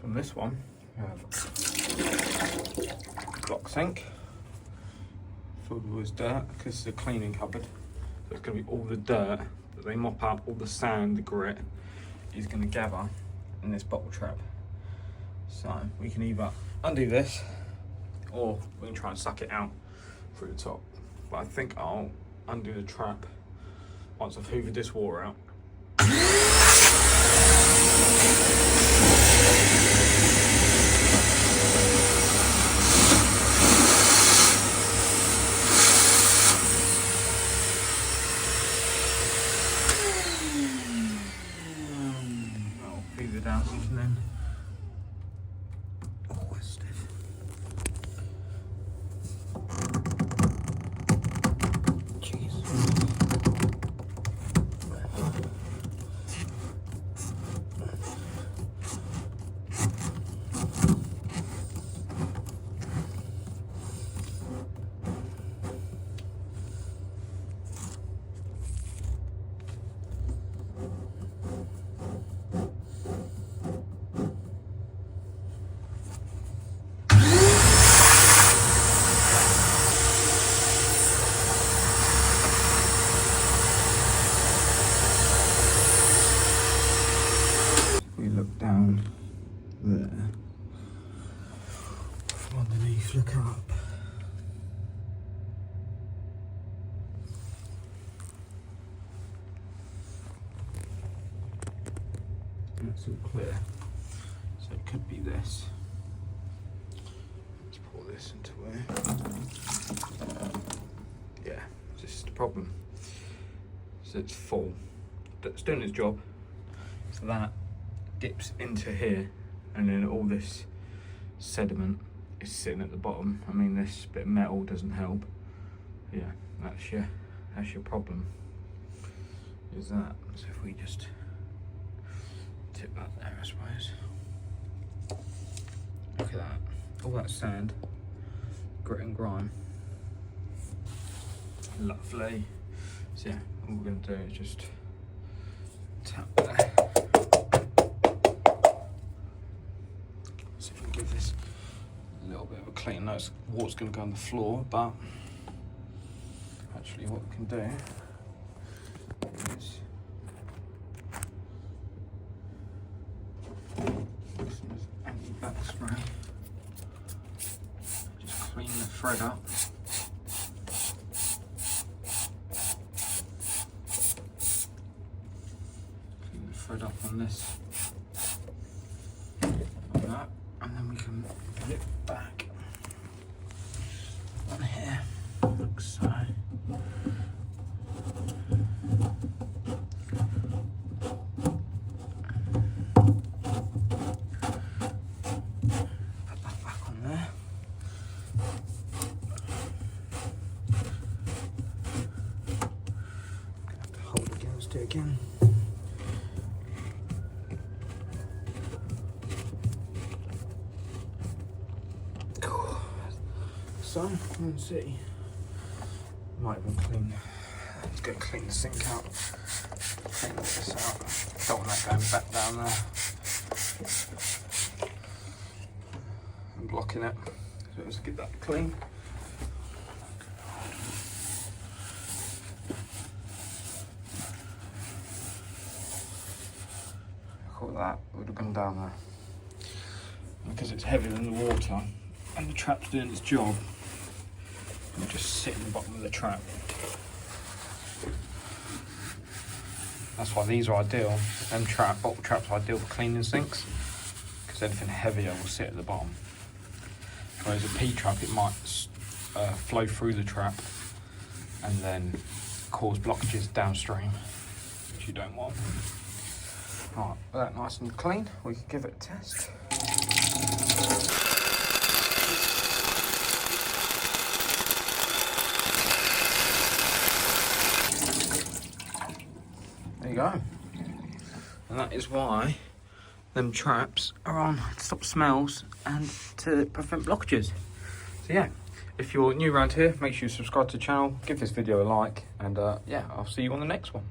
on this one, we have block sink filled with dirt, because it's a cleaning cupboard. So it's going to be all the dirt that they mop up, all the sand, the grit is going to gather in this bottle trap. So we can either undo this or we can try and suck it out through the top. But I think I'll undo the trap once I've hoovered this water out. I'll hoover it out and then look down there, from underneath, look up. That's all clear, so it could be this. Let's pour this into where, yeah, this is the problem. So it's full, it's doing its job, so that dips into here, and then all this sediment is sitting at the bottom. I mean, this bit of metal doesn't help. Yeah, that's your problem, is that. So if we just tip that there, I suppose. Look at that, all that sand, grit and grime. Lovely. So yeah, all we're going to do is just tap there. Give this a little bit of a clean. No, water's going to go on the floor, but actually what we can do is some anti-back spray. Just clean the thread up. Clean the thread up on this. Like that. And then we can put it back on here, like so. Put that back on there. I'm gonna have to hold against it again. So, let's see. Might even clean. Let's go clean the sink out. Clean this out. Don't want that going back down there and blocking it. So let's get that clean. Look at that. Would have gone down there. Because it's heavier than the water and the trap's doing its job. We'll just sit in the bottom of the trap. That's why these are ideal. Them bottle traps are ideal for cleaning sinks, because anything heavier will sit at the bottom. Whereas a P-trap, it might flow through the trap and then cause blockages downstream, which you don't want. Alright, with that nice and clean, we can give it a test. There you go. And that is why them traps are on to stop smells and to prevent blockages. So yeah, if you're new around here, make sure you subscribe to the channel, give this video a like, and yeah, I'll see you on the next one.